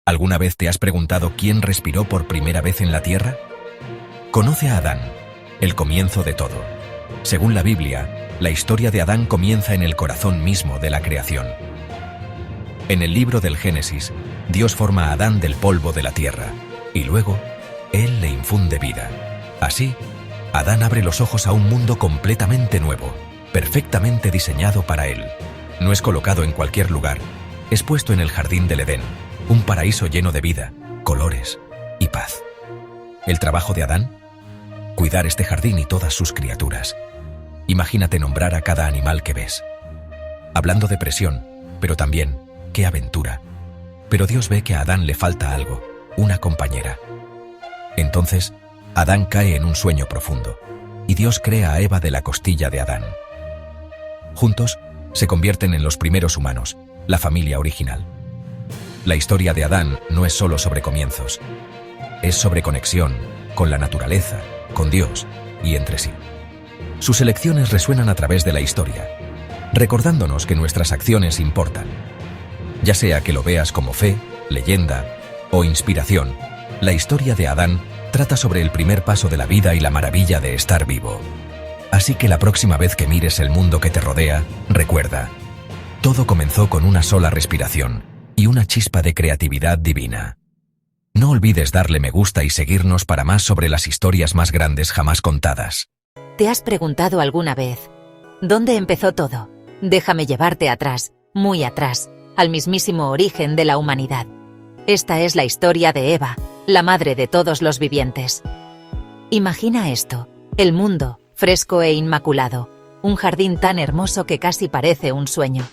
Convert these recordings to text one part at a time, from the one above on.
¿Alguna vez te has preguntado quién respiró por primera vez en la tierra? Conoce a Adán, el comienzo de todo. Según la Biblia, la historia de Adán comienza en el corazón mismo de la creación. En el libro del Génesis, Dios forma a Adán del polvo de la tierra, y luego, Él le infunde vida. Así, Adán abre los ojos a un mundo completamente nuevo, perfectamente diseñado para él. No es colocado en cualquier lugar, es puesto en el jardín del Edén, un paraíso lleno de vida, colores y paz. ¿El trabajo de Adán? Cuidar este jardín y todas sus criaturas. Imagínate nombrar a cada animal que ves. Hablando de presión, pero también, qué aventura. Pero Dios ve que a Adán le falta algo, una compañera. Entonces, Adán cae en un sueño profundo, y Dios crea a Eva de la costilla de Adán. Juntos, se convierten en los primeros humanos, la familia original. La historia de Adán no es solo sobre comienzos, es sobre conexión con la naturaleza, con Dios y entre sí. Sus elecciones resuenan a través de la historia, recordándonos que nuestras acciones importan. Ya sea que lo veas como fe, leyenda o inspiración, la historia de Adán trata sobre el primer paso de la vida y la maravilla de estar vivo. Así que la próxima vez que mires el mundo que te rodea, recuerda, todo comenzó con una sola respiración y una chispa de creatividad divina. No olvides darle me gusta y seguirnos para más sobre las historias más grandes jamás contadas. ¿Te has preguntado alguna vez, dónde empezó todo? Déjame llevarte atrás, muy atrás, al mismísimo origen de la humanidad. Esta es la historia de Eva, la madre de todos los vivientes. Imagina esto, el mundo, fresco e inmaculado, un jardín tan hermoso que casi parece un sueño.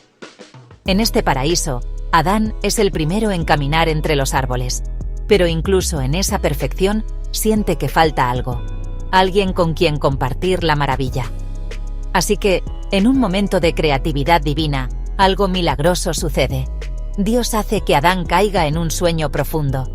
En este paraíso, Adán es el primero en caminar entre los árboles, pero incluso en esa perfección siente que falta algo, alguien con quien compartir la maravilla. Así que, en un momento de creatividad divina, algo milagroso sucede. Dios hace que Adán caiga en un sueño profundo.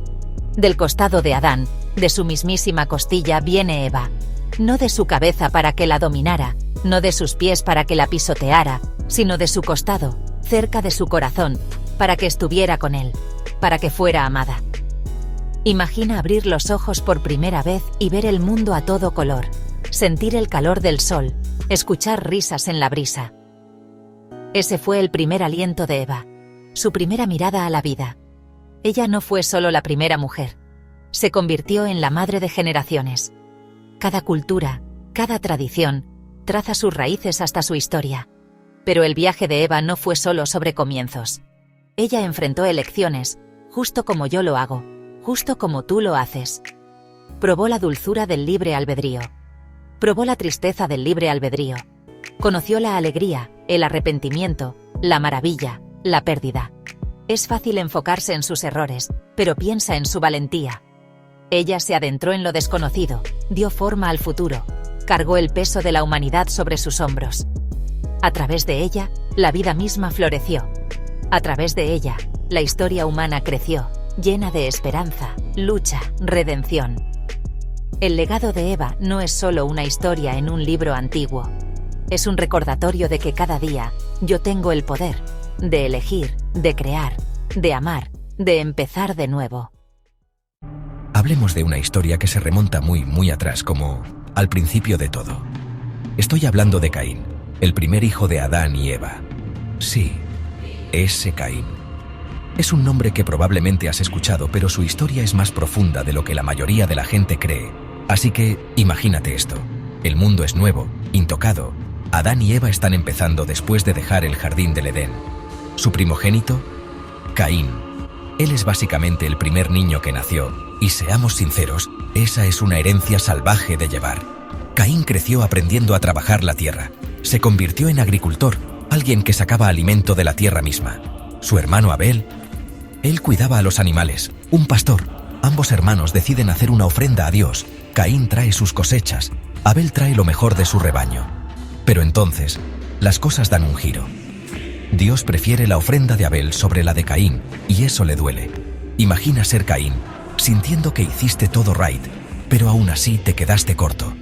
Del costado de Adán, de su mismísima costilla, viene Eva. No de su cabeza para que la dominara, no de sus pies para que la pisoteara, sino de su costado, cerca de su corazón, para que estuviera con él, para que fuera amada. Imagina abrir los ojos por primera vez y ver el mundo a todo color, sentir el calor del sol, escuchar risas en la brisa. Ese fue el primer aliento de Eva, su primera mirada a la vida. Ella no fue solo la primera mujer, se convirtió en la madre de generaciones. Cada cultura, cada tradición, traza sus raíces hasta su historia. Pero el viaje de Eva no fue solo sobre comienzos. Ella enfrentó elecciones, justo como yo lo hago, justo como tú lo haces. Probó la dulzura del libre albedrío. Probó la tristeza del libre albedrío. Conoció la alegría, el arrepentimiento, la maravilla, la pérdida. Es fácil enfocarse en sus errores, pero piensa en su valentía. Ella se adentró en lo desconocido, dio forma al futuro, cargó el peso de la humanidad sobre sus hombros. A través de ella, la vida misma floreció. A través de ella, la historia humana creció, llena de esperanza, lucha, redención. El legado de Eva no es solo una historia en un libro antiguo. Es un recordatorio de que cada día, yo tengo el poder de elegir, de crear, de amar, de empezar de nuevo. Hablemos de una historia que se remonta muy atrás, como al principio de todo. Estoy hablando de Caín, el primer hijo de Adán y Eva. Sí, ese Caín. Es un nombre que probablemente has escuchado, pero su historia es más profunda de lo que la mayoría de la gente cree. Así que, imagínate esto. El mundo es nuevo, intocado. Adán y Eva están empezando después de dejar el jardín del Edén. Su primogénito, Caín. Él es básicamente el primer niño que nació, y seamos sinceros, esa es una herencia salvaje de llevar. Caín creció aprendiendo a trabajar la tierra. Se convirtió en agricultor, alguien que sacaba alimento de la tierra misma. Su hermano Abel, él cuidaba a los animales, un pastor. Ambos hermanos deciden hacer una ofrenda a Dios. Caín trae sus cosechas, Abel trae lo mejor de su rebaño. Pero entonces, las cosas dan un giro. Dios prefiere la ofrenda de Abel sobre la de Caín, y eso le duele. Imagina ser Caín, sintiendo que hiciste todo right, pero aún así te quedaste corto.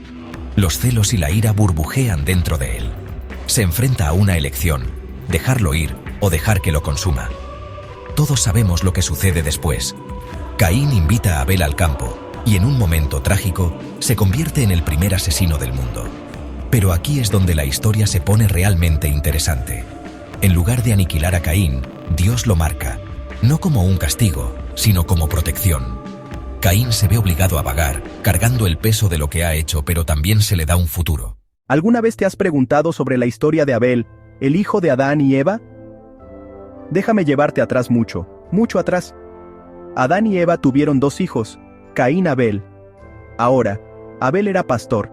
Los celos y la ira burbujean dentro de él. Se enfrenta a una elección, dejarlo ir o dejar que lo consuma. Todos sabemos lo que sucede después. Caín invita a Abel al campo y en un momento trágico se convierte en el primer asesino del mundo. Pero aquí es donde la historia se pone realmente interesante. En lugar de aniquilar a Caín, Dios lo marca, no como un castigo, sino como protección. Caín se ve obligado a vagar, cargando el peso de lo que ha hecho, pero también se le da un futuro. ¿Alguna vez te has preguntado sobre la historia de Abel, el hijo de Adán y Eva? Déjame llevarte atrás mucho, mucho atrás. Adán y Eva tuvieron 2 hijos, Caín y Abel. Ahora, Abel era pastor.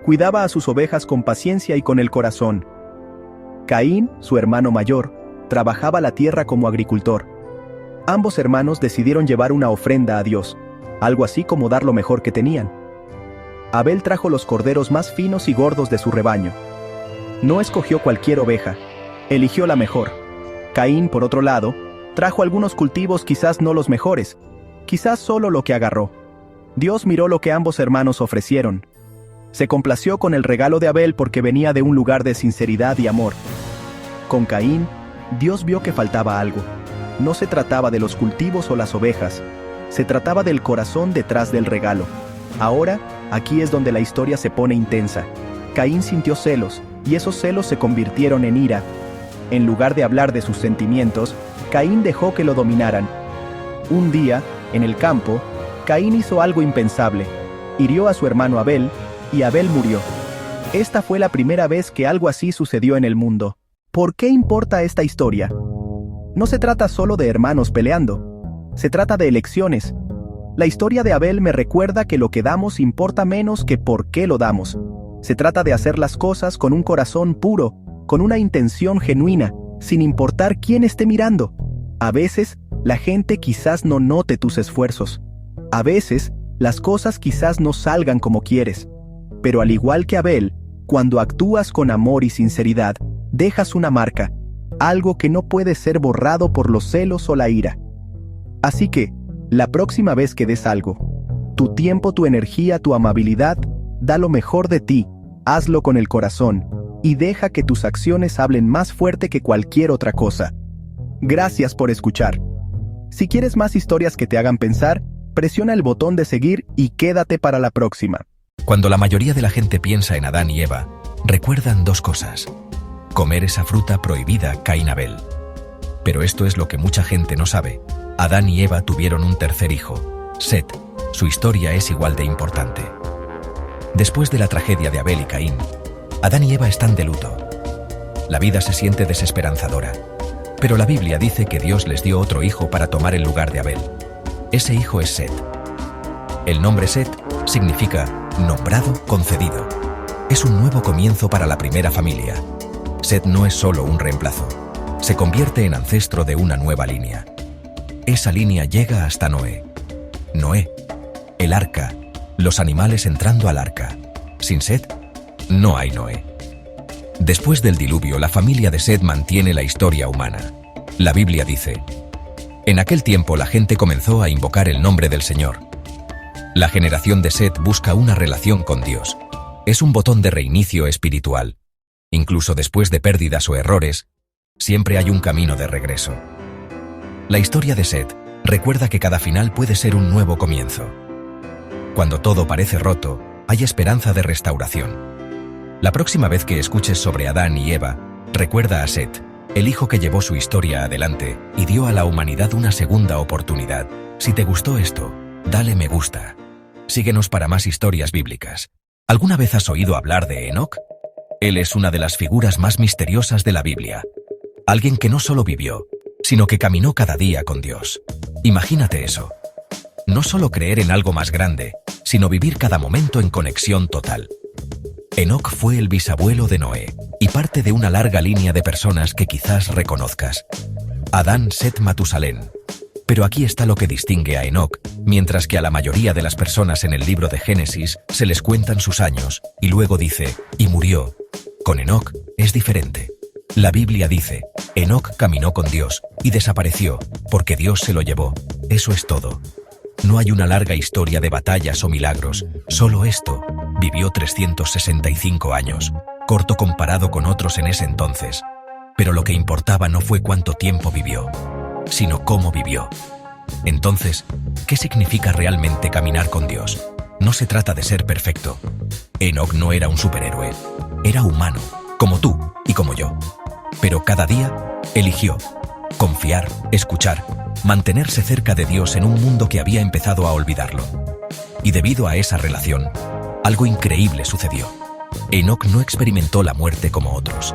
Cuidaba a sus ovejas con paciencia y con el corazón. Caín, su hermano mayor, trabajaba la tierra como agricultor. Ambos hermanos decidieron llevar una ofrenda a Dios, algo así como dar lo mejor que tenían. Abel trajo los corderos más finos y gordos de su rebaño. No escogió cualquier oveja, eligió la mejor. Caín, por otro lado, trajo algunos cultivos quizás no los mejores, quizás solo lo que agarró. Dios miró lo que ambos hermanos ofrecieron. Se complació con el regalo de Abel porque venía de un lugar de sinceridad y amor. Con Caín, Dios vio que faltaba algo. No se trataba de los cultivos o las ovejas, se trataba del corazón detrás del regalo. Ahora, aquí es donde la historia se pone intensa. Caín sintió celos, y esos celos se convirtieron en ira. En lugar de hablar de sus sentimientos, Caín dejó que lo dominaran. Un día, en el campo, Caín hizo algo impensable. Hirió a su hermano Abel, y Abel murió. Esta fue la primera vez que algo así sucedió en el mundo. ¿Por qué importa esta historia? No se trata solo de hermanos peleando. Se trata de elecciones. La historia de Abel me recuerda que lo que damos importa menos que por qué lo damos. Se trata de hacer las cosas con un corazón puro, con una intención genuina, sin importar quién esté mirando. A veces, la gente quizás no note tus esfuerzos. A veces, las cosas quizás no salgan como quieres. Pero al igual que Abel, cuando actúas con amor y sinceridad, dejas una marca, algo que no puede ser borrado por los celos o la ira. Así que, la próxima vez que des algo, tu tiempo, tu energía, tu amabilidad, da lo mejor de ti, hazlo con el corazón, y deja que tus acciones hablen más fuerte que cualquier otra cosa. Gracias por escuchar. Si quieres más historias que te hagan pensar, presiona el botón de seguir y quédate para la próxima. Cuando la mayoría de la gente piensa en Adán y Eva, recuerdan 2 cosas. Comer esa fruta prohibida, Caín y Abel. Pero esto es lo que mucha gente no sabe. Adán y Eva tuvieron un tercer hijo, Set. Su historia es igual de importante. Después de la tragedia de Abel y Caín, Adán y Eva están de luto. La vida se siente desesperanzadora. Pero la Biblia dice que Dios les dio otro hijo para tomar el lugar de Abel. Ese hijo es Set. El nombre Set significa nombrado, concedido. Es un nuevo comienzo para la primera familia. Set no es solo un reemplazo. Se convierte en ancestro de una nueva línea. Esa línea llega hasta Noé. Noé, el arca, los animales entrando al arca. Sin Set, no hay Noé. Después del diluvio, la familia de Set mantiene la historia humana. La Biblia dice: en aquel tiempo la gente comenzó a invocar el nombre del Señor. La generación de Set busca una relación con Dios. Es un botón de reinicio espiritual. Incluso después de pérdidas o errores, siempre hay un camino de regreso. La historia de Set recuerda que cada final puede ser un nuevo comienzo. Cuando todo parece roto, hay esperanza de restauración. La próxima vez que escuches sobre Adán y Eva, recuerda a Set, el hijo que llevó su historia adelante y dio a la humanidad una segunda oportunidad. Si te gustó esto, dale me gusta. Síguenos para más historias bíblicas. ¿Alguna vez has oído hablar de Enoc? Él es una de las figuras más misteriosas de la Biblia. Alguien que no solo vivió, sino que caminó cada día con Dios. Imagínate eso. No solo creer en algo más grande, sino vivir cada momento en conexión total. Enoc fue el bisabuelo de Noé, y parte de una larga línea de personas que quizás reconozcas. Adán, Set, Matusalén. Pero aquí está lo que distingue a Enoc, mientras que a la mayoría de las personas en el libro de Génesis se les cuentan sus años, y luego dice, y murió. Con Enoc es diferente. La Biblia dice, Enoc caminó con Dios, y desapareció, porque Dios se lo llevó. Eso es todo. No hay una larga historia de batallas o milagros, solo esto. Vivió 365 años, corto comparado con otros en ese entonces. Pero lo que importaba no fue cuánto tiempo vivió, sino cómo vivió. Entonces, ¿qué significa realmente caminar con Dios? No se trata de ser perfecto. Enoc no era un superhéroe. Era humano, como tú y como yo. Pero cada día eligió confiar, escuchar, mantenerse cerca de Dios en un mundo que había empezado a olvidarlo. Y debido a esa relación, algo increíble sucedió. Enoc no experimentó la muerte como otros.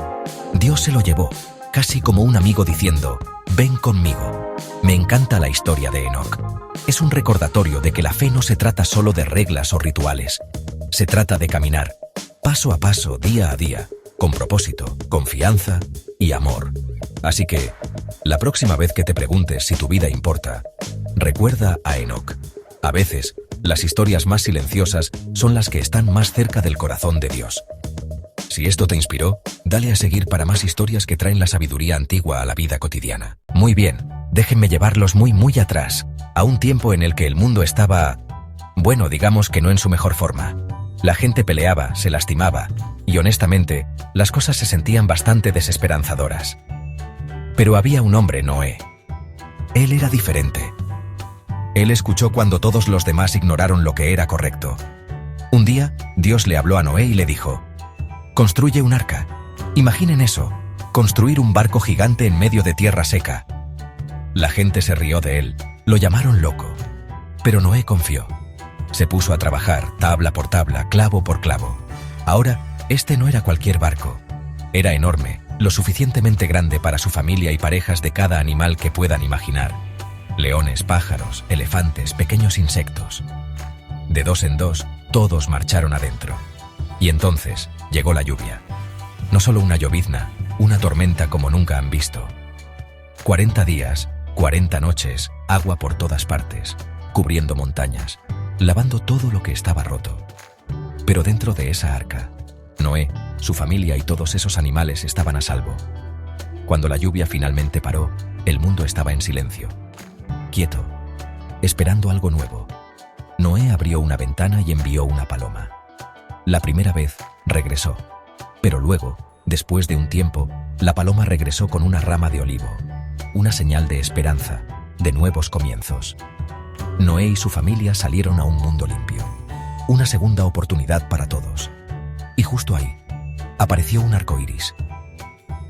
Dios se lo llevó, casi como un amigo diciendo, «Ven conmigo». Me encanta la historia de Enoc. Es un recordatorio de que la fe no se trata solo de reglas o rituales. Se trata de caminar, paso a paso, día a día, con propósito, confianza y amor. Así que, la próxima vez que te preguntes si tu vida importa, recuerda a Enoc. A veces, las historias más silenciosas son las que están más cerca del corazón de Dios. Si esto te inspiró, dale a seguir para más historias que traen la sabiduría antigua a la vida cotidiana. Muy bien, déjenme llevarlos muy atrás, a un tiempo en el que el mundo estaba, bueno, digamos que no en su mejor forma. La gente peleaba, se lastimaba, y honestamente, las cosas se sentían bastante desesperanzadoras. Pero había un hombre, Noé. Él era diferente. Él escuchó cuando todos los demás ignoraron lo que era correcto. Un día, Dios le habló a Noé y le dijo, «Construye un arca». Imaginen eso, construir un barco gigante en medio de tierra seca. La gente se rió de él, lo llamaron loco. Pero Noé confió. Se puso a trabajar, tabla por tabla, clavo por clavo. Ahora, este no era cualquier barco. Era enorme, lo suficientemente grande para su familia y parejas de cada animal que puedan imaginar. Leones, pájaros, elefantes, pequeños insectos. De dos en dos, todos marcharon adentro. Y entonces llegó la lluvia. No solo una llovizna, una tormenta como nunca han visto. 40 días, 40 noches, agua por todas partes, cubriendo montañas, lavando todo lo que estaba roto. Pero dentro de esa arca, Noé, su familia y todos esos animales estaban a salvo. Cuando la lluvia finalmente paró, el mundo estaba en silencio. Quieto, esperando algo nuevo. Noé abrió una ventana y envió una paloma. La primera vez regresó, pero luego, después de un tiempo, la paloma regresó con una rama de olivo, una señal de esperanza, de nuevos comienzos. Noé y su familia salieron a un mundo limpio, una segunda oportunidad para todos. Y justo ahí, apareció un arco iris,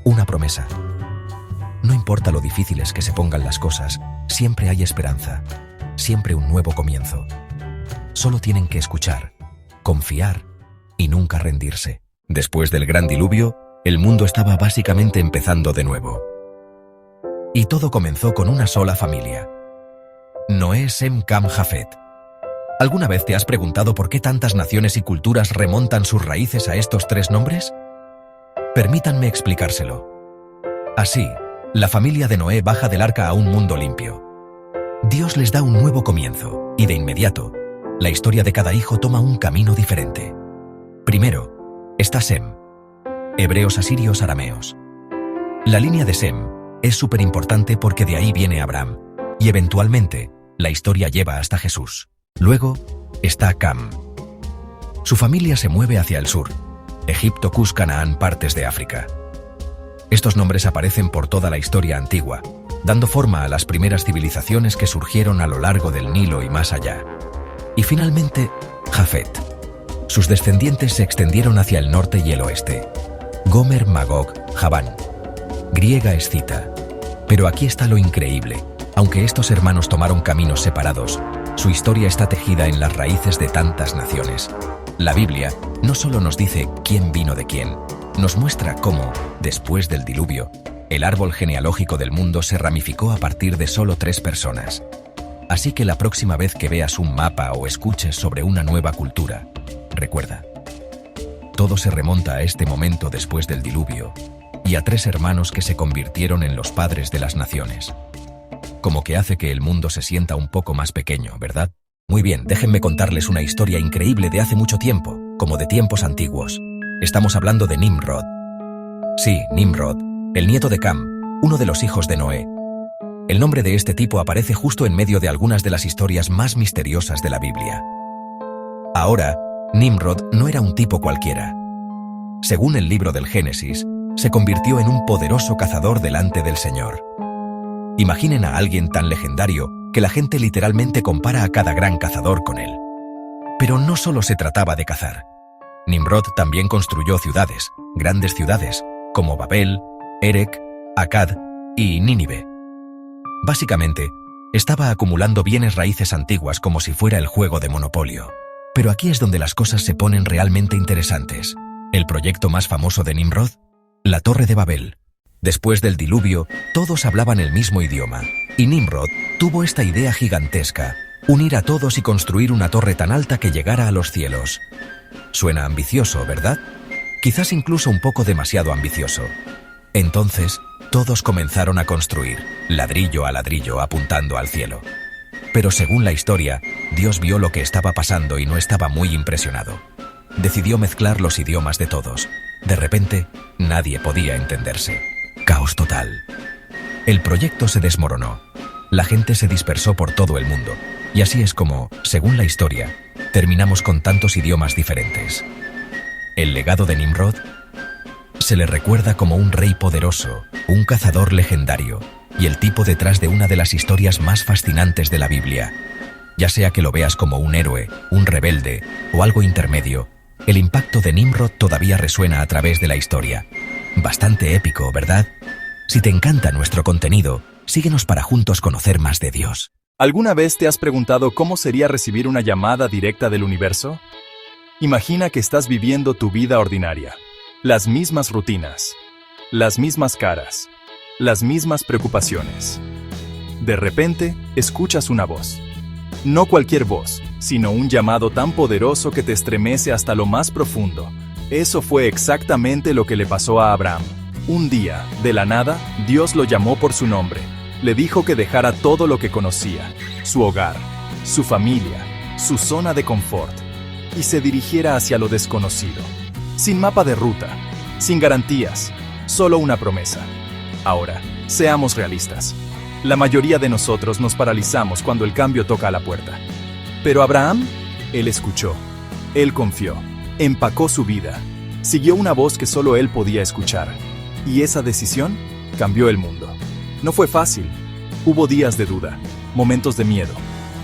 una promesa. No importa lo difíciles que se pongan las cosas, siempre hay esperanza, siempre un nuevo comienzo. Solo tienen que escuchar, confiar y nunca rendirse. Después del gran diluvio, el mundo estaba básicamente empezando de nuevo. Y todo comenzó con una sola familia. Noé, Sem, Cam, Jafet. ¿Alguna vez te has preguntado por qué tantas naciones y culturas remontan sus raíces a estos tres nombres? Permítanme explicárselo. Así, la familia de Noé baja del arca a un mundo limpio. Dios les da un nuevo comienzo, y de inmediato, la historia de cada hijo toma un camino diferente. Primero, está Sem. Hebreos, asirios, arameos. La línea de Sem es súper importante porque de ahí viene Abraham, y eventualmente, la historia lleva hasta Jesús. Luego, está Cam. Su familia se mueve hacia el sur, Egipto, Cus, Canaán, partes de África. Estos nombres aparecen por toda la historia antigua, dando forma a las primeras civilizaciones que surgieron a lo largo del Nilo y más allá. Y finalmente, Jafet. Sus descendientes se extendieron hacia el norte y el oeste. Gomer, Magog, Javán. Griega escita. Pero aquí está lo increíble. Aunque estos hermanos tomaron caminos separados, su historia está tejida en las raíces de tantas naciones. La Biblia no solo nos dice quién vino de quién, nos muestra cómo, después del diluvio, el árbol genealógico del mundo se ramificó a partir de solo 3 personas. Así que la próxima vez que veas un mapa o escuches sobre una nueva cultura, recuerda, todo se remonta a este momento después del diluvio y a 3 hermanos que se convirtieron en los padres de las naciones. Como que hace que el mundo se sienta un poco más pequeño, ¿verdad? Muy bien, déjenme contarles una historia increíble de hace mucho tiempo, como de tiempos antiguos. Estamos hablando de Nimrod. Sí, Nimrod, el nieto de Cam, uno de los hijos de Noé. El nombre de este tipo aparece justo en medio de algunas de las historias más misteriosas de la Biblia. Ahora, Nimrod no era un tipo cualquiera. Según el libro del Génesis, se convirtió en un poderoso cazador delante del Señor. Imaginen a alguien tan legendario que la gente literalmente compara a cada gran cazador con él. Pero no solo se trataba de cazar. Nimrod también construyó ciudades, grandes ciudades, como Babel, Erech, Akkad y Nínive. Básicamente, estaba acumulando bienes raíces antiguas como si fuera el juego de Monopolio. Pero aquí es donde las cosas se ponen realmente interesantes. El proyecto más famoso de Nimrod, la Torre de Babel. Después del diluvio, todos hablaban el mismo idioma, y Nimrod tuvo esta idea gigantesca: unir a todos y construir una torre tan alta que llegara a los cielos. Suena ambicioso, ¿verdad? Quizás incluso un poco demasiado ambicioso. Entonces, todos comenzaron a construir, ladrillo a ladrillo, apuntando al cielo. Pero según la historia, Dios vio lo que estaba pasando y no estaba muy impresionado. Decidió mezclar los idiomas de todos. De repente, nadie podía entenderse. Caos total. El proyecto se desmoronó. La gente se dispersó por todo el mundo. Y así es como, según la historia, terminamos con tantos idiomas diferentes. El legado de Nimrod se le recuerda como un rey poderoso, un cazador legendario y el tipo detrás de una de las historias más fascinantes de la Biblia. Ya sea que lo veas como un héroe, un rebelde o algo intermedio, el impacto de Nimrod todavía resuena a través de la historia. Bastante épico, ¿verdad? Si te encanta nuestro contenido, síguenos para juntos conocer más de Dios. ¿Alguna vez te has preguntado cómo sería recibir una llamada directa del universo? Imagina que estás viviendo tu vida ordinaria. Las mismas rutinas, las mismas caras, las mismas preocupaciones. De repente, escuchas una voz. No cualquier voz, sino un llamado tan poderoso que te estremece hasta lo más profundo. Eso fue exactamente lo que le pasó a Abraham. Un día, de la nada, Dios lo llamó por su nombre. Le dijo que dejara todo lo que conocía, su hogar, su familia, su zona de confort, y se dirigiera hacia lo desconocido. Sin mapa de ruta, sin garantías, solo una promesa. Ahora, seamos realistas. La mayoría de nosotros nos paralizamos cuando el cambio toca a la puerta. Pero Abraham, él escuchó, él confió, empacó su vida, siguió una voz que solo él podía escuchar. Y esa decisión cambió el mundo. No fue fácil. Hubo días de duda, momentos de miedo,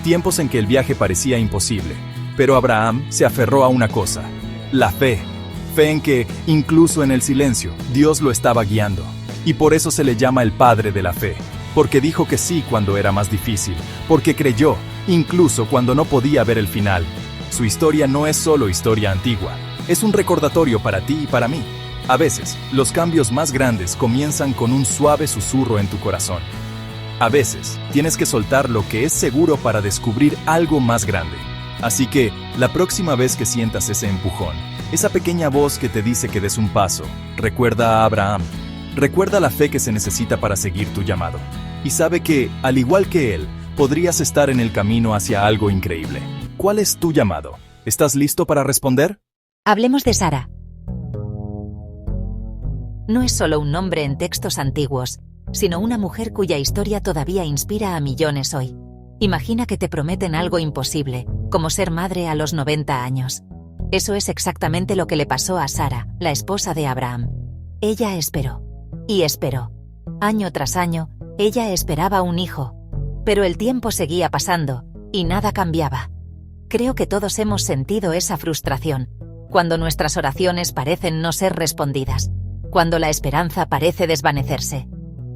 tiempos en que el viaje parecía imposible. Pero Abraham se aferró a una cosa: la fe. Fe en que, incluso en el silencio, Dios lo estaba guiando. Y por eso se le llama el padre de la fe. Porque dijo que sí cuando era más difícil. Porque creyó, incluso cuando no podía ver el final. Su historia no es solo historia antigua. Es un recordatorio para ti y para mí. A veces, los cambios más grandes comienzan con un suave susurro en tu corazón. A veces, tienes que soltar lo que es seguro para descubrir algo más grande. Así que, la próxima vez que sientas ese empujón, esa pequeña voz que te dice que des un paso, recuerda a Abraham. Recuerda la fe que se necesita para seguir tu llamado. Y sabe que, al igual que él, podrías estar en el camino hacia algo increíble. ¿Cuál es tu llamado? ¿Estás listo para responder? Hablemos de Sara. No es solo un nombre en textos antiguos, sino una mujer cuya historia todavía inspira a millones hoy. Imagina que te prometen algo imposible, como ser madre a los 90 años. Eso es exactamente lo que le pasó a Sara, la esposa de Abraham. Ella esperó. Y esperó. Año tras año, ella esperaba un hijo. Pero el tiempo seguía pasando, y nada cambiaba. Creo que todos hemos sentido esa frustración, cuando nuestras oraciones parecen no ser respondidas, cuando la esperanza parece desvanecerse.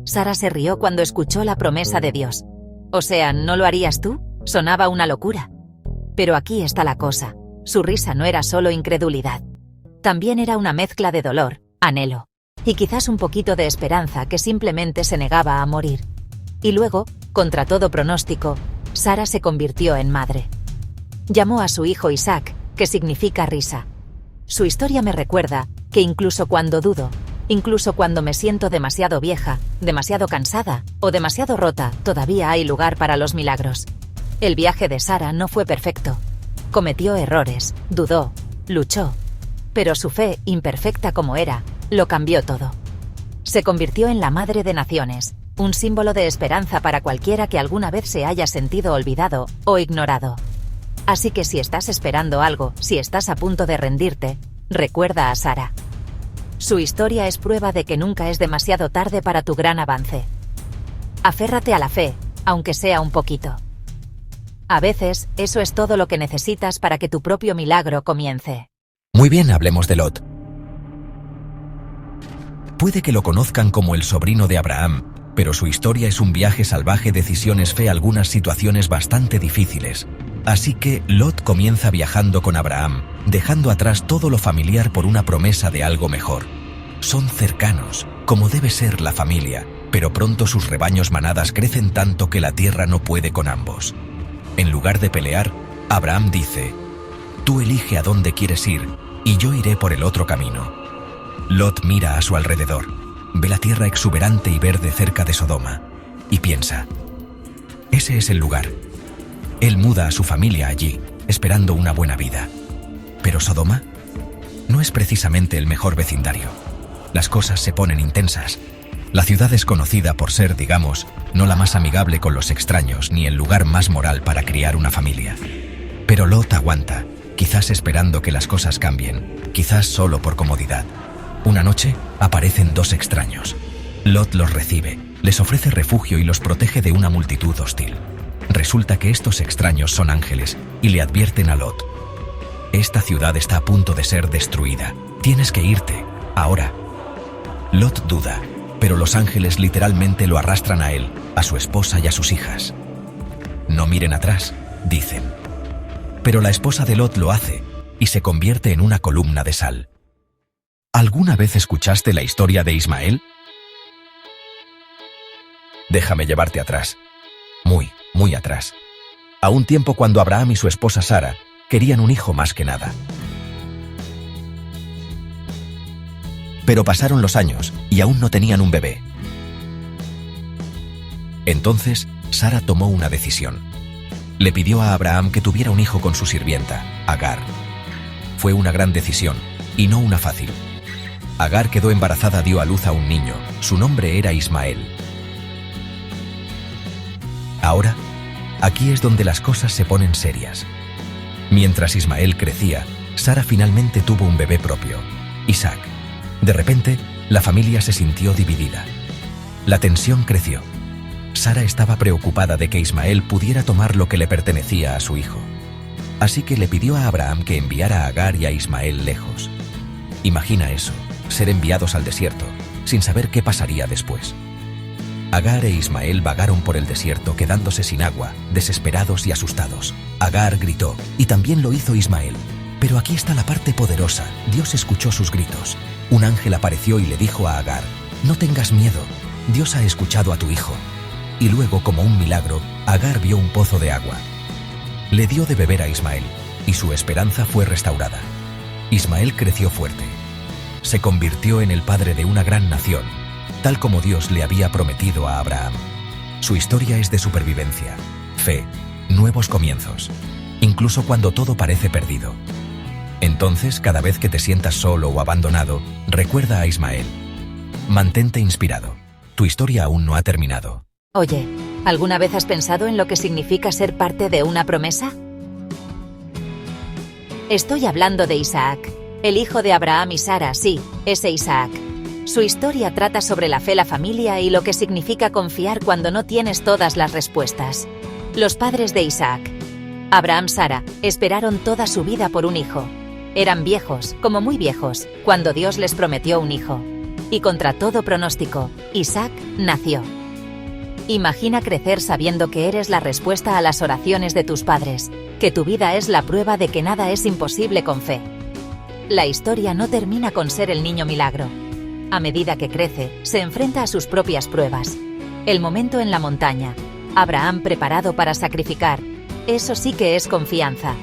Sara se rió cuando escuchó la promesa de Dios. O sea, ¿no lo harías tú? Sonaba una locura. Pero aquí está la cosa. Su risa no era solo incredulidad. También era una mezcla de dolor, anhelo, y quizás un poquito de esperanza que simplemente se negaba a morir. Y luego, contra todo pronóstico, Sara se convirtió en madre. Llamó a su hijo Isaac, que significa risa. Su historia me recuerda que incluso cuando dudo, incluso cuando me siento demasiado vieja, demasiado cansada o demasiado rota, todavía hay lugar para los milagros. El viaje de Sara no fue perfecto. Cometió errores, dudó, luchó. Pero su fe, imperfecta como era, lo cambió todo. Se convirtió en la madre de naciones, un símbolo de esperanza para cualquiera que alguna vez se haya sentido olvidado o ignorado. Así que si estás esperando algo, si estás a punto de rendirte, recuerda a Sara. Su historia es prueba de que nunca es demasiado tarde para tu gran avance. Aférrate a la fe, aunque sea un poquito. A veces, eso es todo lo que necesitas para que tu propio milagro comience. Muy bien, hablemos de Lot. Puede que lo conozcan como el sobrino de Abraham, pero su historia es un viaje salvaje, decisiones, fe, algunas situaciones bastante difíciles. Así que Lot comienza viajando con Abraham, dejando atrás todo lo familiar por una promesa de algo mejor. Son cercanos, como debe ser la familia, pero pronto sus rebaños manadas crecen tanto que la tierra no puede con ambos. En lugar de pelear, Abraham dice: «Tú elige a dónde quieres ir, y yo iré por el otro camino». Lot mira a su alrededor, ve la tierra exuberante y verde cerca de Sodoma, y piensa: «Ese es el lugar». Él muda a su familia allí, esperando una buena vida. Pero Sodoma no es precisamente el mejor vecindario. Las cosas se ponen intensas. La ciudad es conocida por ser, digamos, no la más amigable con los extraños ni el lugar más moral para criar una familia. Pero Lot aguanta, quizás esperando que las cosas cambien, quizás solo por comodidad. Una noche aparecen dos extraños. Lot los recibe, les ofrece refugio y los protege de una multitud hostil. Resulta que estos extraños son ángeles y le advierten a Lot: «Esta ciudad está a punto de ser destruida. Tienes que irte, ahora». Lot duda, pero los ángeles literalmente lo arrastran a él, a su esposa y a sus hijas. «No miren atrás», dicen. Pero la esposa de Lot lo hace y se convierte en una columna de sal. ¿Alguna vez escuchaste la historia de Ismael? Déjame llevarte atrás. Muy, muy atrás. A un tiempo cuando Abraham y su esposa Sara querían un hijo más que nada. Pero pasaron los años y aún no tenían un bebé. Entonces, Sara tomó una decisión. Le pidió a Abraham que tuviera un hijo con su sirvienta, Agar. Fue una gran decisión, y no una fácil. Agar quedó embarazada, dio a luz a un niño. Su nombre era Ismael. Ahora, aquí es donde las cosas se ponen serias. Mientras Ismael crecía, Sara finalmente tuvo un bebé propio, Isaac. De repente, la familia se sintió dividida. La tensión creció. Sara estaba preocupada de que Ismael pudiera tomar lo que le pertenecía a su hijo. Así que le pidió a Abraham que enviara a Agar y a Ismael lejos. Imagina eso, ser enviados al desierto, sin saber qué pasaría después. Agar e Ismael vagaron por el desierto quedándose sin agua, desesperados y asustados. Agar gritó, y también lo hizo Ismael. Pero aquí está la parte poderosa. Dios escuchó sus gritos. Un ángel apareció y le dijo a Agar: «No tengas miedo, Dios ha escuchado a tu hijo». Y luego, como un milagro, Agar vio un pozo de agua. Le dio de beber a Ismael, y su esperanza fue restaurada. Ismael creció fuerte. Se convirtió en el padre de una gran nación, tal como Dios le había prometido a Abraham. Su historia es de supervivencia, fe, nuevos comienzos, incluso cuando todo parece perdido. Entonces, cada vez que te sientas solo o abandonado, recuerda a Ismael. Mantente inspirado. Tu historia aún no ha terminado. Oye, ¿alguna vez has pensado en lo que significa ser parte de una promesa? Estoy hablando de Isaac, el hijo de Abraham y Sara, sí, ese Isaac. Su historia trata sobre la fe, la familia y lo que significa confiar cuando no tienes todas las respuestas. Los padres de Isaac, Abraham y Sara, esperaron toda su vida por un hijo. Eran viejos, como muy viejos, cuando Dios les prometió un hijo. Y contra todo pronóstico, Isaac nació. Imagina crecer sabiendo que eres la respuesta a las oraciones de tus padres, que tu vida es la prueba de que nada es imposible con fe. La historia no termina con ser el niño milagro. A medida que crece, se enfrenta a sus propias pruebas. El momento en la montaña, Abraham preparado para sacrificar, eso sí que es confianza.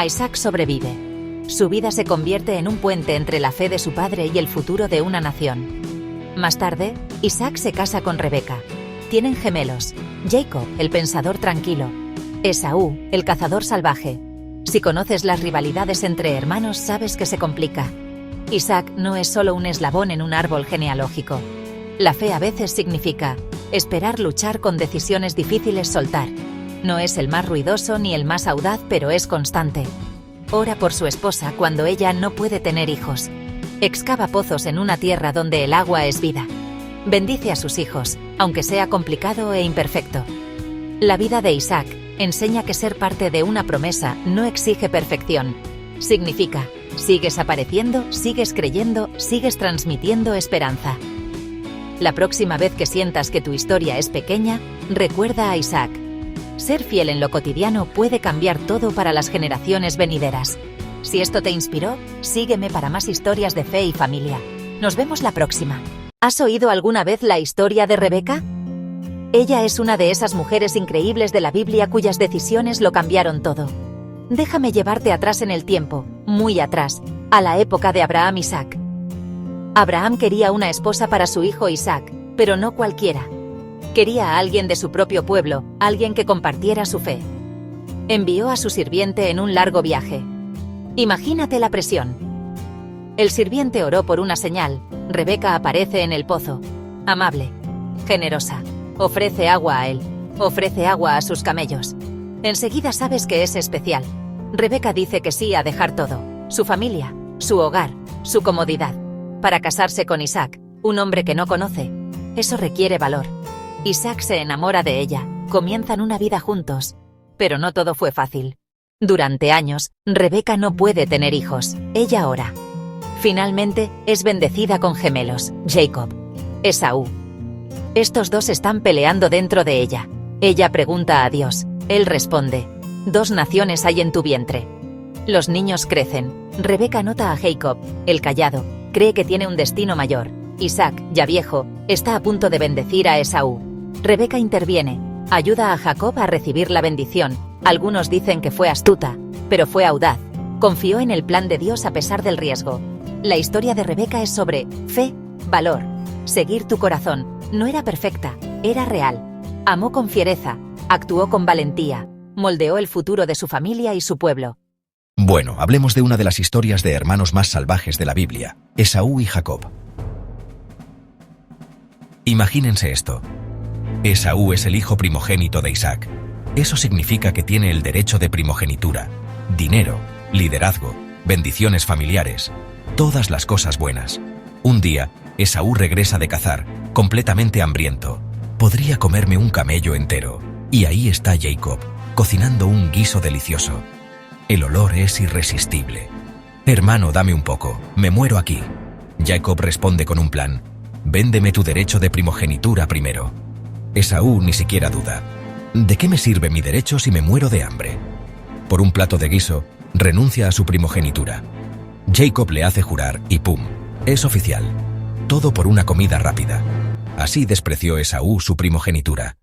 Isaac sobrevive. Su vida se convierte en un puente entre la fe de su padre y el futuro de una nación. Más tarde, Isaac se casa con Rebeca. Tienen gemelos, Jacob, el pensador tranquilo, Esaú, el cazador salvaje. Si conoces las rivalidades entre hermanos, sabes que se complica. Isaac no es solo un eslabón en un árbol genealógico. La fe a veces significa esperar, luchar con decisiones difíciles, soltar. No es el más ruidoso ni el más audaz, pero es constante. Ora por su esposa cuando ella no puede tener hijos. Excava pozos en una tierra donde el agua es vida. bendice a sus hijos, aunque sea complicado e imperfecto. La vida de Isaac enseña que ser parte de una promesa no exige perfección. Significa, sigues apareciendo, sigues creyendo, sigues transmitiendo esperanza. La próxima vez que sientas que tu historia es pequeña, recuerda a Isaac. Ser fiel en lo cotidiano puede cambiar todo para las generaciones venideras. Si esto te inspiró, sígueme para más historias de fe y familia. Nos vemos la próxima. ¿Has oído alguna vez la historia de Rebeca? Ella es una de esas mujeres increíbles de la Biblia cuyas decisiones lo cambiaron todo. Déjame llevarte atrás en el tiempo, muy atrás, a la época de Abraham y Isaac. Abraham quería una esposa para su hijo Isaac, pero no cualquiera. Quería a alguien de su propio pueblo, alguien que compartiera su fe. Envió a su sirviente en un largo viaje. Imagínate la presión. El sirviente oró por una señal. Rebeca aparece en el pozo. Amable, generosa. Ofrece agua a él. Ofrece agua a sus camellos. Enseguida sabes que es especial. Rebeca dice que sí a dejar todo. Su familia, su hogar, su comodidad. Para casarse con Isaac, un hombre que no conoce. Eso requiere valor. Isaac se enamora de ella. Comienzan una vida juntos. Pero no todo fue fácil. Durante años, Rebeca no puede tener hijos. Ella ora. Finalmente, es bendecida con gemelos, Jacob, Esaú. Estos dos están peleando dentro de ella. Ella pregunta a Dios. Él responde: 2 naciones hay en tu vientre. Los niños crecen. Rebeca nota a Jacob, el callado. Cree que tiene un destino mayor. Isaac, ya viejo, está a punto de bendecir a Esaú. Rebeca interviene. Ayuda a Jacob a recibir la bendición. Algunos dicen que fue astuta, pero fue audaz. Confió en el plan de Dios a pesar del riesgo. La historia de Rebeca es sobre fe, valor, seguir tu corazón. No era perfecta, era real. Amó con fiereza, actuó con valentía, moldeó el futuro de su familia y su pueblo. Bueno, hablemos de una de las historias de hermanos más salvajes de la Biblia, Esaú y Jacob. Imagínense esto. Esaú es el hijo primogénito de Isaac. Eso significa que tiene el derecho de primogenitura, dinero, liderazgo, bendiciones familiares, todas las cosas buenas. Un día, Esaú regresa de cazar, completamente hambriento. Podría comerme un camello entero. Y ahí está Jacob, cocinando un guiso delicioso. El olor es irresistible. Hermano, dame un poco, me muero aquí. Jacob responde con un plan. Véndeme tu derecho de primogenitura primero. Esaú ni siquiera duda. ¿De qué me sirve mi derecho si me muero de hambre? Por un plato de guiso, renuncia a su primogenitura. Jacob le hace jurar y ¡pum! Es oficial. Todo por una comida rápida. Así despreció Esaú su primogenitura.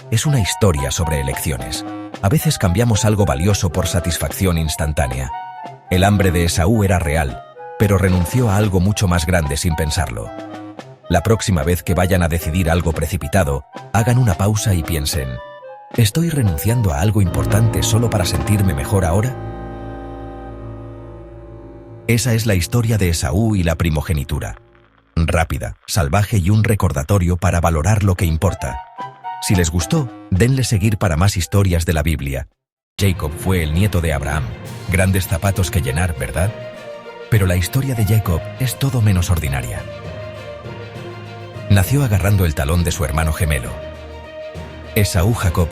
Es una historia sobre elecciones. A veces cambiamos algo valioso por satisfacción instantánea. El hambre de Esaú era real, pero renunció a algo mucho más grande sin pensarlo. La próxima vez que vayan a decidir algo precipitado, hagan una pausa y piensen: ¿estoy renunciando a algo importante solo para sentirme mejor ahora? Esa es la historia de Esaú y la primogenitura. Rápida, salvaje y un recordatorio para valorar lo que importa. Si les gustó, denle seguir para más historias de la Biblia. Jacob fue el nieto de Abraham. Grandes zapatos que llenar, ¿verdad? Pero la historia de Jacob es todo menos ordinaria. Nació agarrando el talón de su hermano gemelo. Esaú Jacob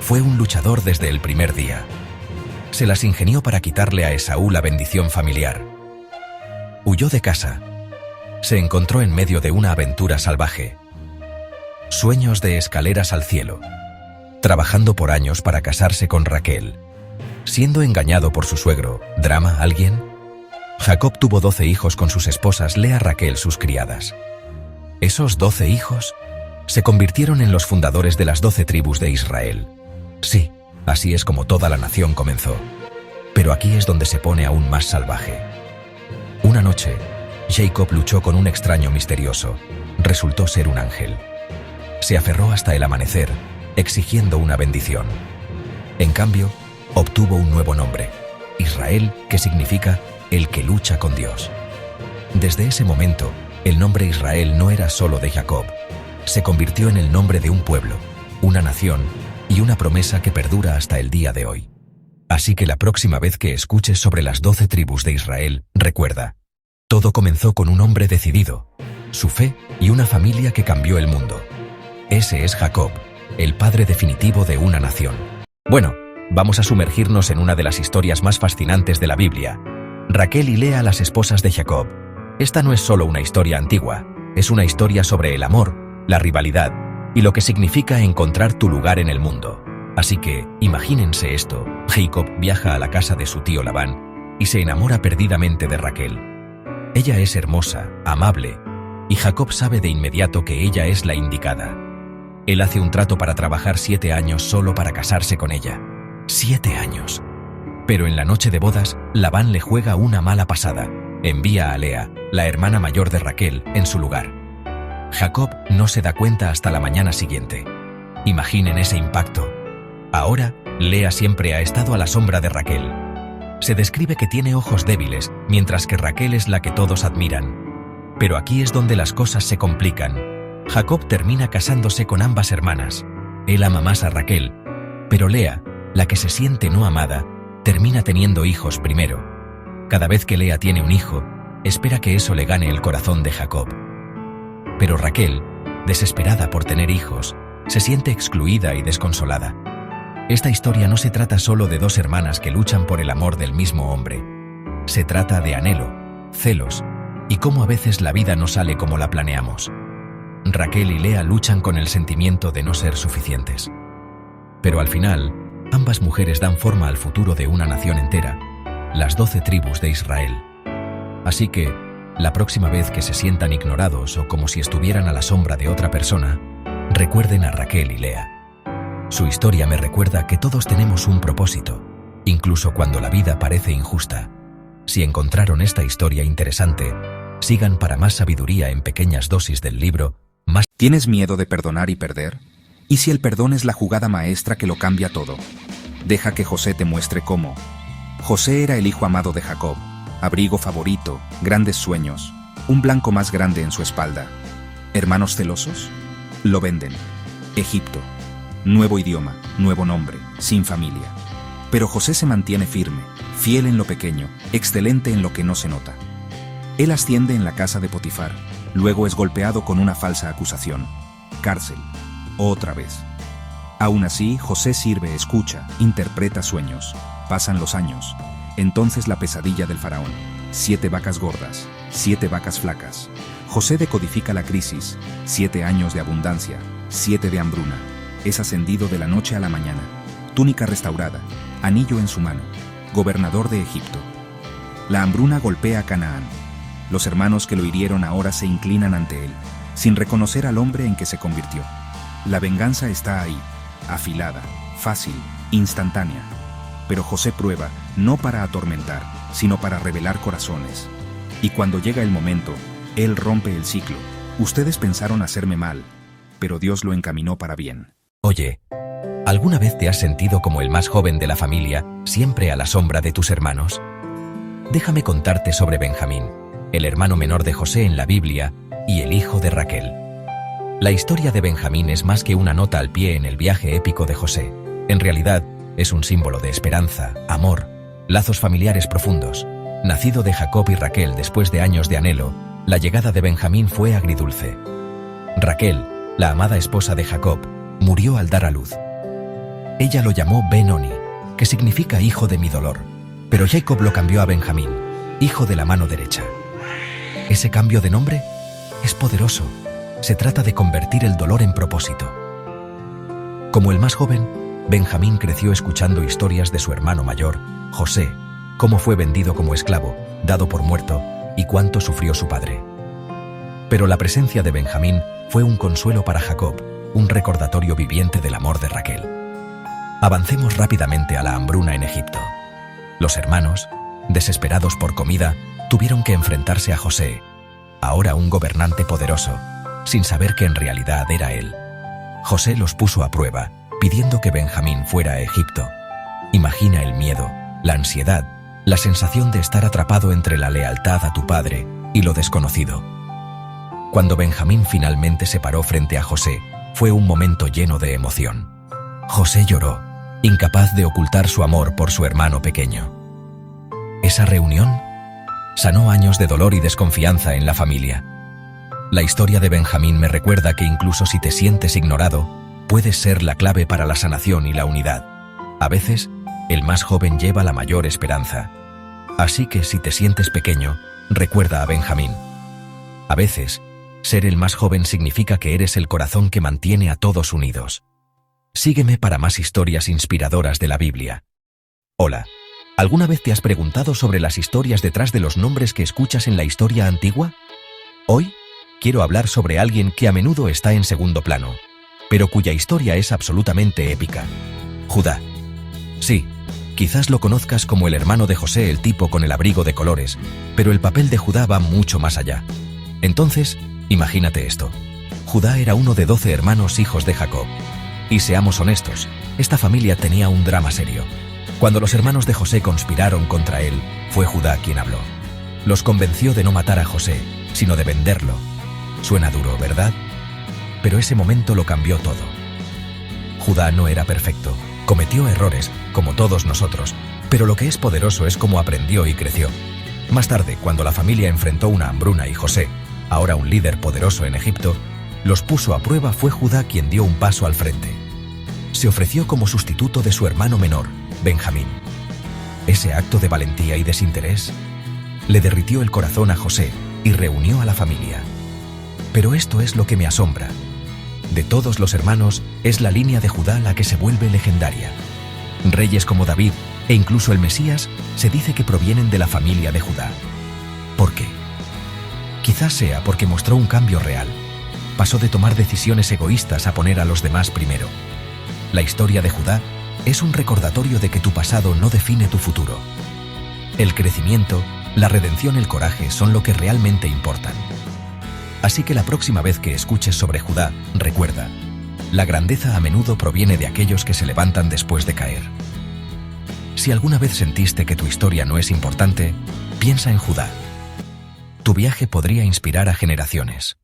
fue un luchador desde el primer día. Se las ingenió para quitarle a Esaú la bendición familiar. Huyó de casa. Se encontró en medio de una aventura salvaje. Sueños de escaleras al cielo. Trabajando por años para casarse con Raquel. Siendo engañado por su suegro. ¿Drama alguien? Jacob tuvo 12 hijos con sus esposas Lea, Raquel, sus criadas. Esos 12 hijos se convirtieron en los fundadores de las 12 tribus de Israel. Sí, así es como toda la nación comenzó. Pero aquí es donde se pone aún más salvaje. Una noche, Jacob luchó con un extraño misterioso. Resultó ser un ángel. Se aferró hasta el amanecer, exigiendo una bendición. En cambio, obtuvo un nuevo nombre, Israel, que significa el que lucha con Dios. Desde ese momento, el nombre Israel no era solo de Jacob. Se convirtió en el nombre de un pueblo, una nación y una promesa que perdura hasta el día de hoy. Así que la próxima vez que escuches sobre las 12 tribus de Israel, recuerda: todo comenzó con un hombre decidido. su fe y una familia que cambió el mundo. Ese es Jacob, el padre definitivo de una nación. Bueno, vamos a sumergirnos en una de las historias más fascinantes de la Biblia. Raquel y Lea, las esposas de Jacob. Esta no es solo una historia antigua, es una historia sobre el amor, la rivalidad y lo que significa encontrar tu lugar en el mundo. Así que, imagínense esto, Jacob viaja a la casa de su tío Labán y se enamora perdidamente de Raquel. Ella es hermosa, amable, y Jacob sabe de inmediato que ella es la indicada. Él hace un trato para trabajar 7 años solo para casarse con ella. 7 años. Pero en la noche de bodas, Labán le juega una mala pasada. Envía a Lea, la hermana mayor de Raquel, en su lugar. Jacob no se da cuenta hasta la mañana siguiente. Imaginen ese impacto. Ahora, Lea siempre ha estado a la sombra de Raquel. Se describe que tiene ojos débiles, mientras que Raquel es la que todos admiran. Pero aquí es donde las cosas se complican. Jacob termina casándose con ambas hermanas. Él ama más a Raquel, pero Lea, la que se siente no amada, termina teniendo hijos primero. Cada vez que Lea tiene un hijo, espera que eso le gane el corazón de Jacob. Pero Raquel, desesperada por tener hijos, se siente excluida y desconsolada. Esta historia no se trata solo de dos hermanas que luchan por el amor del mismo hombre. Se trata de anhelo, celos, y cómo a veces la vida no sale como la planeamos. Raquel y Lea luchan con el sentimiento de no ser suficientes. Pero al final, ambas mujeres dan forma al futuro de una nación entera, las 12 tribus de Israel. Así que, la próxima vez que se sientan ignorados o como si estuvieran a la sombra de otra persona, recuerden a Raquel y Lea. Su historia me recuerda que todos tenemos un propósito, incluso cuando la vida parece injusta. Si encontraron esta historia interesante, sigan para más sabiduría en pequeñas dosis del libro. ¿Tienes miedo de perdonar y perder? ¿Y si el perdón es la jugada maestra que lo cambia todo? Deja que José te muestre cómo. José era el hijo amado de Jacob, abrigo favorito, grandes sueños, un blanco más grande en su espalda. ¿Hermanos celosos? Lo venden. Egipto. Nuevo idioma, nuevo nombre, sin familia. Pero José se mantiene firme, fiel en lo pequeño, excelente en lo que no se nota. Él asciende en la casa de Potifar, luego es golpeado con una falsa acusación. Cárcel. Otra vez. Aún así, José sirve, escucha, interpreta sueños. Pasan los años. Entonces la pesadilla del faraón. 7 vacas gordas, 7 vacas flacas. José decodifica la crisis. 7 años de abundancia, 7 de hambruna. Es ascendido de la noche a la mañana. Túnica restaurada, anillo en su mano. Gobernador de Egipto. La hambruna golpea a Canaán. Los hermanos que lo hirieron ahora se inclinan ante él, sin reconocer al hombre en que se convirtió. La venganza está ahí, afilada, fácil, instantánea. Pero José prueba, no para atormentar, sino para revelar corazones. Y cuando llega el momento, él rompe el ciclo. Ustedes pensaron hacerme mal, pero Dios lo encaminó para bien. Oye, ¿alguna vez te has sentido como el más joven de la familia, siempre a la sombra de tus hermanos? Déjame contarte sobre Benjamín, el hermano menor de José en la Biblia y el hijo de Raquel. La historia de Benjamín es más que una nota al pie en el viaje épico de José. En realidad, es un símbolo de esperanza, amor, lazos familiares profundos. Nacido de Jacob y Raquel después de años de anhelo, la llegada de Benjamín fue agridulce. Raquel, la amada esposa de Jacob, murió al dar a luz. Ella lo llamó Ben-Oni, que significa hijo de mi dolor, pero Jacob lo cambió a Benjamín, hijo de la mano derecha. Ese cambio de nombre es poderoso. Se trata de convertir el dolor en propósito. Como el más joven, Benjamín creció escuchando historias de su hermano mayor, José, cómo fue vendido como esclavo, dado por muerto, y cuánto sufrió su padre. Pero la presencia de Benjamín fue un consuelo para Jacob, un recordatorio viviente del amor de Raquel. Avancemos rápidamente a la hambruna en Egipto. Los hermanos, desesperados por comida, tuvieron que enfrentarse a José, ahora un gobernante poderoso, sin saber que en realidad era él. José los puso a prueba, pidiendo que Benjamín fuera a Egipto. Imagina el miedo, la ansiedad, la sensación de estar atrapado entre la lealtad a tu padre y lo desconocido. Cuando Benjamín finalmente se paró frente a José, fue un momento lleno de emoción. José lloró, incapaz de ocultar su amor por su hermano pequeño. Esa reunión sanó años de dolor y desconfianza en la familia. La historia de Benjamín me recuerda que incluso si te sientes ignorado, puedes ser la clave para la sanación y la unidad. A veces, el más joven lleva la mayor esperanza. Así que si te sientes pequeño, recuerda a Benjamín. A veces, ser el más joven significa que eres el corazón que mantiene a todos unidos. Sígueme para más historias inspiradoras de la Biblia. Hola, ¿alguna vez te has preguntado sobre las historias detrás de los nombres que escuchas en la historia antigua? Hoy, quiero hablar sobre alguien que a menudo está en segundo plano, pero cuya historia es absolutamente épica. Judá. Sí, quizás lo conozcas como el hermano de José, el tipo con el abrigo de colores, pero el papel de Judá va mucho más allá. Entonces, imagínate esto. Judá era uno de 12 hermanos hijos de Jacob. Y seamos honestos, esta familia tenía un drama serio. Cuando los hermanos de José conspiraron contra él, fue Judá quien habló. Los convenció de no matar a José, sino de venderlo. Suena duro, ¿verdad? Pero ese momento lo cambió todo. Judá no era perfecto, cometió errores, como todos nosotros, pero lo que es poderoso es cómo aprendió y creció. Más tarde, cuando la familia enfrentó una hambruna y José, ahora un líder poderoso en Egipto, los puso a prueba, fue Judá quien dio un paso al frente. Se ofreció como sustituto de su hermano menor, Benjamín. Ese acto de valentía y desinterés le derritió el corazón a José y reunió a la familia. Pero esto es lo que me asombra. De todos los hermanos, es la línea de Judá la que se vuelve legendaria. Reyes como David e incluso el Mesías se dice que provienen de la familia de Judá. ¿Por qué? Quizás sea porque mostró un cambio real. Pasó de tomar decisiones egoístas a poner a los demás primero. La historia de Judá es un recordatorio de que tu pasado no define tu futuro. El crecimiento, la redención y el coraje son lo que realmente importan. Así que la próxima vez que escuches sobre Judá, recuerda, la grandeza a menudo proviene de aquellos que se levantan después de caer. Si alguna vez sentiste que tu historia no es importante, piensa en Judá. Tu viaje podría inspirar a generaciones.